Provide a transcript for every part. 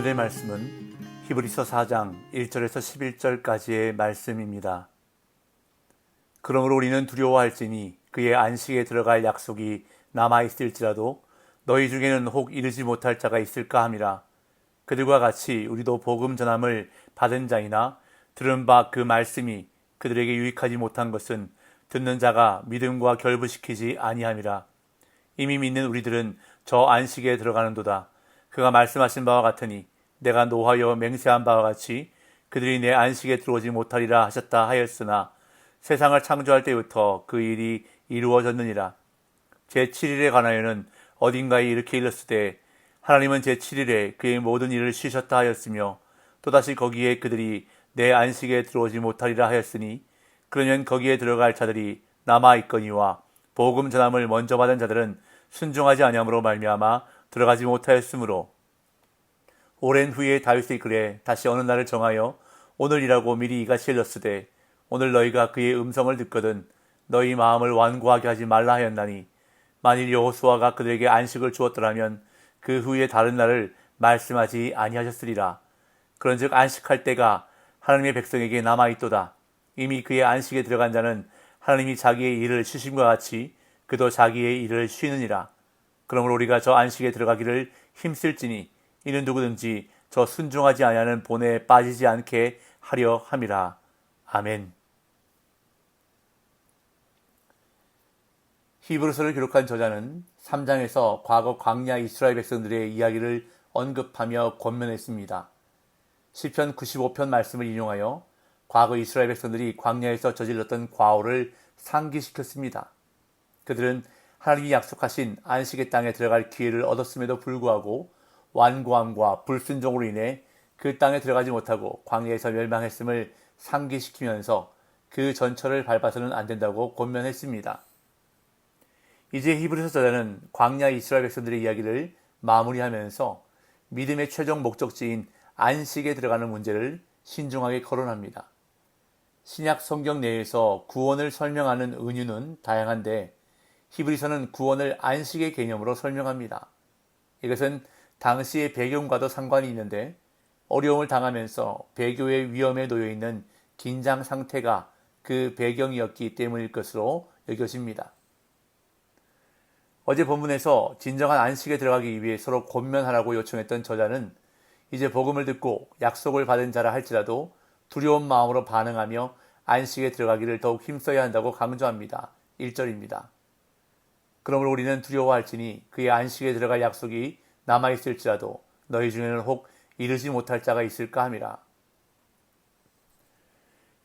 오늘의 말씀은 히브리서 4장 1절에서 11절까지의 말씀입니다. 그러므로 우리는 두려워할지니 그의 안식에 들어갈 약속이 남아있을지라도 너희 중에는 혹 이르지 못할 자가 있을까 함이라. 그들과 같이 우리도 복음 전함을 받은 자이나 들은 바 그 말씀이 그들에게 유익하지 못한 것은 듣는 자가 믿음과 결부시키지 아니함이라. 이미 믿는 우리들은 저 안식에 들어가는도다. 그가 말씀하신 바와 같으니 내가 노하여 맹세한 바와 같이 그들이 내 안식에 들어오지 못하리라 하셨다 하였으나 세상을 창조할 때부터 그 일이 이루어졌느니라. 제7일에 관하여는 어딘가에 이렇게 일렀으되 하나님은 제7일에 그의 모든 일을 쉬셨다 하였으며 또다시 거기에 그들이 내 안식에 들어오지 못하리라 하였으니 그러면 거기에 들어갈 자들이 남아있거니와 복음 전함을 먼저 받은 자들은 순종하지 아니함으로 말미암아 들어가지 못하였으므로 오랜 후에 다윗의 글에 다시 어느 날을 정하여 오늘이라고 미리 이같이 일렀으되 오늘 너희가 그의 음성을 듣거든 너희 마음을 완고하게 하지 말라 하였나니 만일 여호수아가 그들에게 안식을 주었더라면 그 후에 다른 날을 말씀하지 아니하셨으리라. 그런즉 안식할 때가 하나님의 백성에게 남아있도다. 이미 그의 안식에 들어간 자는 하나님이 자기의 일을 쉬심과 같이 그도 자기의 일을 쉬느니라. 그러므로 우리가 저 안식에 들어가기를 힘쓸지니 이는 누구든지 저 순종하지 아니하는 본에 빠지지 않게 하려 함이라. 아멘. 히브리서를 기록한 저자는 3장에서 과거 광야 이스라엘 백성들의 이야기를 언급하며 권면했습니다. 시편 95편 말씀을 인용하여 과거 이스라엘 백성들이 광야에서 저질렀던 과오를 상기시켰습니다. 그들은 하나님이 약속하신 안식의 땅에 들어갈 기회를 얻었음에도 불구하고 완고함과 불순종으로 인해 그 땅에 들어가지 못하고 광야에서 멸망했음을 상기시키면서 그 전철을 밟아서는 안 된다고 권면했습니다. 이제 히브리서 저자는 광야 이스라엘 백성들의 이야기를 마무리하면서 믿음의 최종 목적지인 안식에 들어가는 문제를 신중하게 거론합니다. 신약 성경 내에서 구원을 설명하는 은유는 다양한데 히브리서는 구원을 안식의 개념으로 설명합니다. 이것은 당시의 배경과도 상관이 있는데 어려움을 당하면서 배교의 위험에 놓여있는 긴장 상태가 그 배경이었기 때문일 것으로 여겨집니다. 어제 본문에서 진정한 안식에 들어가기 위해 서로 권면하라고 요청했던 저자는 이제 복음을 듣고 약속을 받은 자라 할지라도 두려운 마음으로 반응하며 안식에 들어가기를 더욱 힘써야 한다고 강조합니다. 1절입니다. 그러므로 우리는 두려워할지니 그의 안식에 들어갈 약속이 남아있을지라도 너희 중에는 혹 이르지 못할 자가 있을까 함이라.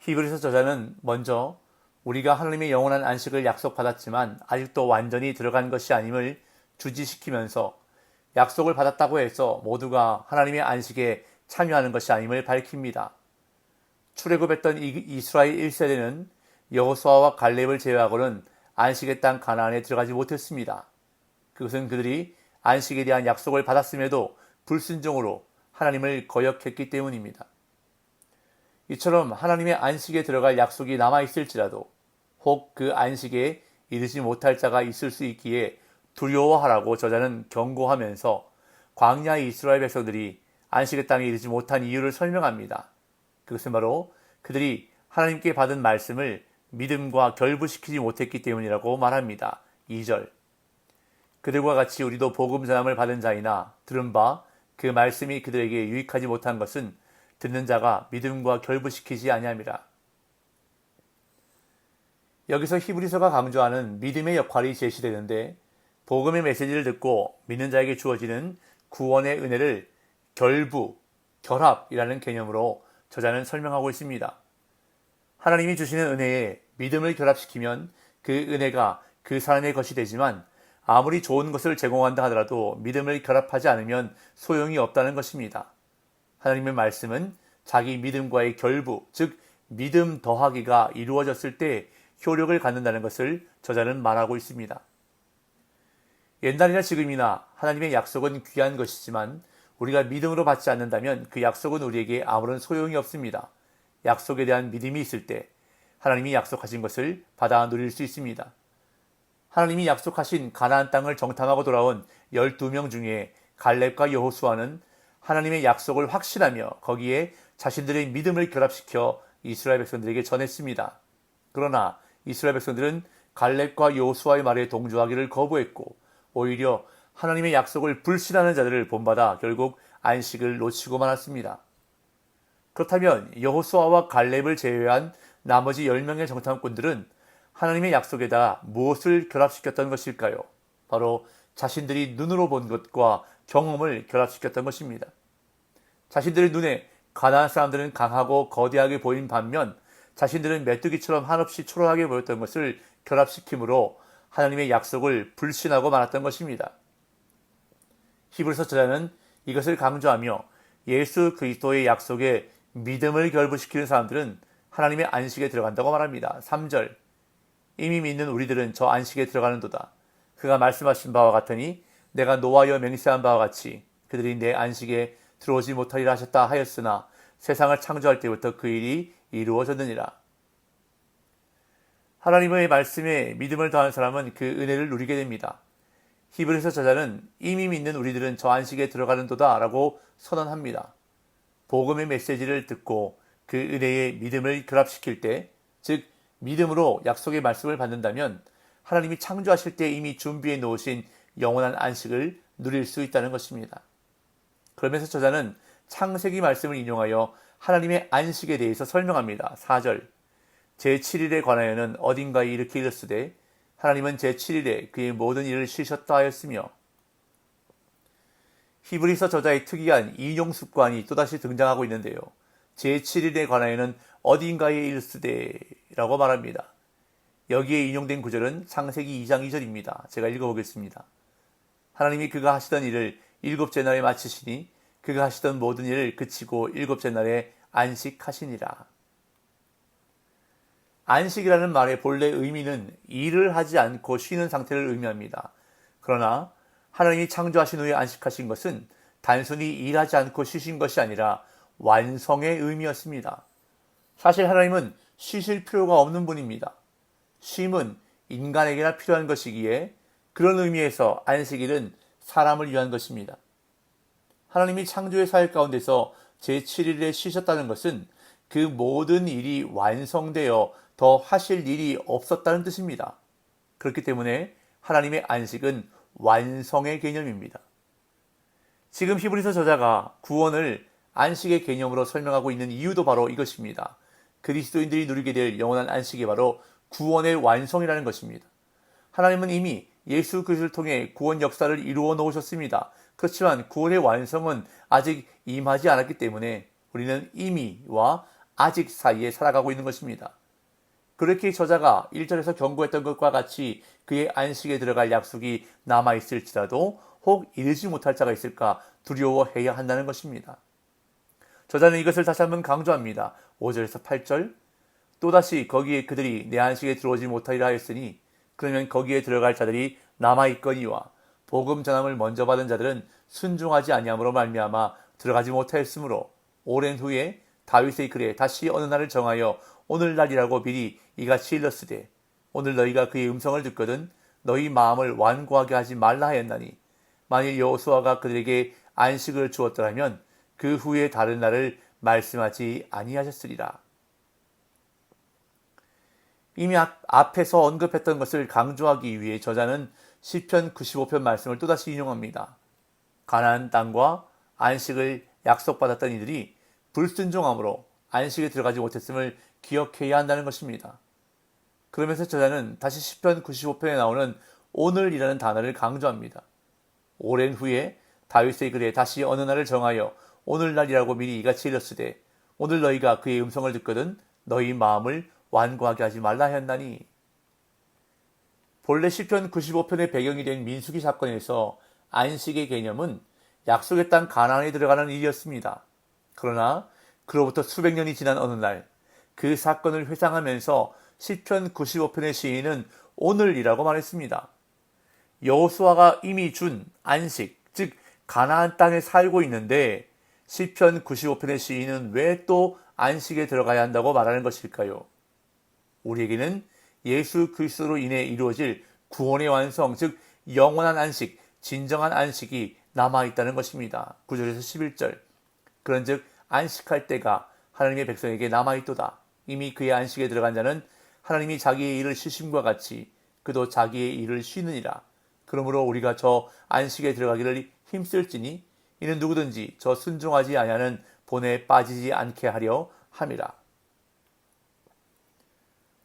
히브리서 저자는 먼저 우리가 하나님의 영원한 안식을 약속받았지만 아직도 완전히 들어간 것이 아님을 주지시키면서 약속을 받았다고 해서 모두가 하나님의 안식에 참여하는 것이 아님을 밝힙니다. 출애굽했던 이스라엘 1세대는 여호수아와 갈렙을 제외하고는 안식의 땅 가나안에 들어가지 못했습니다. 그것은 그들이 안식에 대한 약속을 받았음에도 불순종으로 하나님을 거역했기 때문입니다. 이처럼 하나님의 안식에 들어갈 약속이 남아있을지라도 혹 그 안식에 이르지 못할 자가 있을 수 있기에 두려워하라고 저자는 경고하면서 광야 이스라엘 백성들이 안식의 땅에 이르지 못한 이유를 설명합니다. 그것은 바로 그들이 하나님께 받은 말씀을 믿음과 결부시키지 못했기 때문이라고 말합니다. 2절. 그들과 같이 우리도 복음 전함을 받은 자이나 들은 바 그 말씀이 그들에게 유익하지 못한 것은 듣는 자가 믿음과 결부시키지 아니함이라. 여기서 히브리서가 강조하는 믿음의 역할이 제시되는데 복음의 메시지를 듣고 믿는 자에게 주어지는 구원의 은혜를 결부, 결합이라는 개념으로 저자는 설명하고 있습니다. 하나님이 주시는 은혜에 믿음을 결합시키면 그 은혜가 그 사람의 것이 되지만 아무리 좋은 것을 제공한다 하더라도 믿음을 결합하지 않으면 소용이 없다는 것입니다. 하나님의 말씀은 자기 믿음과의 결부, 즉 믿음 더하기가 이루어졌을 때 효력을 갖는다는 것을 저자는 말하고 있습니다. 옛날이나 지금이나 하나님의 약속은 귀한 것이지만 우리가 믿음으로 받지 않는다면 그 약속은 우리에게 아무런 소용이 없습니다. 약속에 대한 믿음이 있을 때 하나님이 약속하신 것을 받아 누릴 수 있습니다. 하나님이 약속하신 가나안 땅을 정탐하고 돌아온 12명 중에 갈렙과 여호수아는 하나님의 약속을 확신하며 거기에 자신들의 믿음을 결합시켜 이스라엘 백성들에게 전했습니다. 그러나 이스라엘 백성들은 갈렙과 여호수아의 말에 동조하기를 거부했고 오히려 하나님의 약속을 불신하는 자들을 본받아 결국 안식을 놓치고 말았습니다. 그렇다면 여호수아와 갈렙을 제외한 나머지 10명의 정탐꾼들은 하나님의 약속에다 무엇을 결합시켰던 것일까요? 바로 자신들이 눈으로 본 것과 경험을 결합시켰던 것입니다. 자신들의 눈에 가나안 사람들은 강하고 거대하게 보인 반면 자신들은 메뚜기처럼 한없이 초라하게 보였던 것을 결합시키므로 하나님의 약속을 불신하고 말았던 것입니다. 히브리서 저자는 이것을 강조하며 예수 그리스도의 약속에 믿음을 결부시키는 사람들은 하나님의 안식에 들어간다고 말합니다. 3절 이미 믿는 우리들은 저 안식에 들어가는도다. 그가 말씀하신 바와 같으니 내가 노하여 맹세한 바와 같이 그들이 내 안식에 들어오지 못하리라 하셨다 하였으나 세상을 창조할 때부터 그 일이 이루어졌느니라. 하나님의 말씀에 믿음을 더한 사람은 그 은혜를 누리게 됩니다. 히브리서 저자는 이미 믿는 우리들은 저 안식에 들어가는도다 라고 선언합니다. 복음의 메시지를 듣고 그 은혜에 믿음을 결합시킬 때, 즉 믿음으로 약속의 말씀을 받는다면 하나님이 창조하실 때 이미 준비해 놓으신 영원한 안식을 누릴 수 있다는 것입니다. 그러면서 저자는 창세기 말씀을 인용하여 하나님의 안식에 대해서 설명합니다. 4절 제7일에 관하여는 어딘가에 이렇게 이르시되 하나님은 제7일에 그의 모든 일을 쉬셨다 하였으며 히브리서 저자의 특이한 인용 습관이 또다시 등장하고 있는데요. 제7일에 관하여는 어딘가에 이르시되 라고 말합니다. 여기에 인용된 구절은 창세기 2장 2절입니다. 제가 읽어보겠습니다. 하나님이 그가 하시던 일을 일곱째 날에 마치시니 그가 하시던 모든 일을 그치고 일곱째 날에 안식하시니라. 안식이라는 말의 본래 의미는 일을 하지 않고 쉬는 상태를 의미합니다. 그러나 하나님이 창조하신 후에 안식하신 것은 단순히 일하지 않고 쉬신 것이 아니라 완성의 의미였습니다. 사실 하나님은 쉬실 필요가 없는 분입니다. 쉼은 인간에게나 필요한 것이기에 그런 의미에서 안식일은 사람을 위한 것입니다. 하나님이 창조의 사역 가운데서 제7일에 쉬셨다는 것은 그 모든 일이 완성되어 더 하실 일이 없었다는 뜻입니다. 그렇기 때문에 하나님의 안식은 완성의 개념입니다. 지금 히브리서 저자가 구원을 안식의 개념으로 설명하고 있는 이유도 바로 이것입니다. 그리스도인들이 누리게 될 영원한 안식이 바로 구원의 완성이라는 것입니다. 하나님은 이미 예수 그리스도를 통해 구원 역사를 이루어 놓으셨습니다. 그렇지만 구원의 완성은 아직 임하지 않았기 때문에 우리는 이미와 아직 사이에 살아가고 있는 것입니다. 그렇게 저자가 1절에서 경고했던 것과 같이 그의 안식에 들어갈 약속이 남아있을지라도 혹 이르지 못할 자가 있을까 두려워해야 한다는 것입니다. 저자는 이것을 다시 한번 강조합니다. 5절에서 8절 또다시 거기에 그들이 내 안식에 들어오지 못하리라 하였으니 그러면 거기에 들어갈 자들이 남아있거니와 복음 전함을 먼저 받은 자들은 순종하지 아니함으로 말미암아 들어가지 못하였으므로 오랜 후에 다윗의 글에 다시 어느 날을 정하여 오늘날이라고 미리 이같이 일렀으되 오늘 너희가 그의 음성을 듣거든 너희 마음을 완고하게 하지 말라 하였나니 만일 여호수아가 그들에게 안식을 주었더라면 그 후에 다른 날을 말씀하지 아니하셨으리라. 이미 앞에서 언급했던 것을 강조하기 위해 저자는 시편 95편 말씀을 또다시 인용합니다. 가나안 땅과 안식을 약속받았던 이들이 불순종함으로 안식에 들어가지 못했음을 기억해야 한다는 것입니다. 그러면서 저자는 다시 시편 95편에 나오는 오늘이라는 단어를 강조합니다. 오랜 후에 다윗의 글에 다시 어느 날을 정하여 오늘날이라고 미리 이같이 일렀으되 오늘 너희가 그의 음성을 듣거든 너희 마음을 완고하게 하지 말라 하였나니. 본래 시편 95편의 배경이 된 민수기 사건에서 안식의 개념은 약속의 땅 가나안에 들어가는 일이었습니다. 그러나 그로부터 수백 년이 지난 어느 날 그 사건을 회상하면서 시편 95편의 시인은 오늘이라고 말했습니다. 여호수아가 이미 준 안식, 즉 가나안 땅에 살고 있는데 시편 95편의 시인은 왜 또 안식에 들어가야 한다고 말하는 것일까요? 우리에게는 예수 그리스도로 인해 이루어질 구원의 완성, 즉 영원한 안식, 진정한 안식이 남아있다는 것입니다. 9절에서 11절. 그런즉 안식할 때가 하나님의 백성에게 남아있도다. 이미 그의 안식에 들어간 자는 하나님이 자기의 일을 쉬심과 같이 그도 자기의 일을 쉬느니라. 그러므로 우리가 저 안식에 들어가기를 힘쓸지니 이는 누구든지 저 순종하지 아니하는 본에 빠지지 않게 하려 함이라.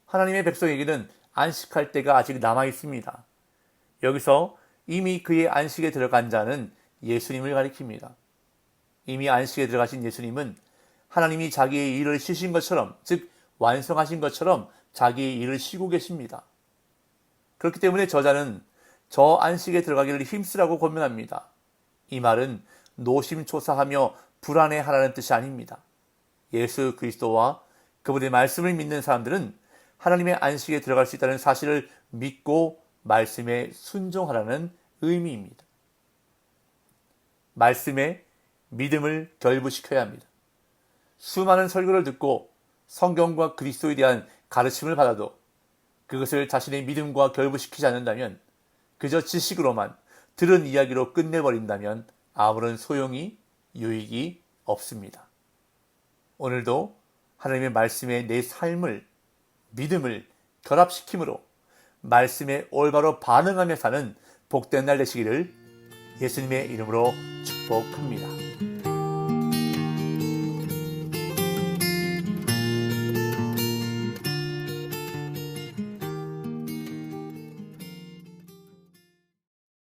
하나님의 백성에게는 안식할 때가 아직 남아 있습니다. 여기서 이미 그의 안식에 들어간 자는 예수님을 가리킵니다. 이미 안식에 들어가신 예수님은 하나님이 자기의 일을 쉬신 것처럼, 즉 완성하신 것처럼 자기의 일을 쉬고 계십니다. 그렇기 때문에 저자는 저 안식에 들어가기를 힘쓰라고 권면합니다. 이 말은 노심초사하며 불안해하라는 뜻이 아닙니다. 예수 그리스도와 그분의 말씀을 믿는 사람들은 하나님의 안식에 들어갈 수 있다는 사실을 믿고 말씀에 순종하라는 의미입니다. 말씀에 믿음을 결부시켜야 합니다. 수많은 설교를 듣고 성경과 그리스도에 대한 가르침을 받아도 그것을 자신의 믿음과 결부시키지 않는다면, 그저 지식으로만 들은 이야기로 끝내버린다면 아무런 소용이, 유익이 없습니다. 오늘도 하나님의 말씀에 내 삶을, 믿음을 결합시킴으로 말씀에 올바로 반응하며 사는 복된 날 되시기를 예수님의 이름으로 축복합니다.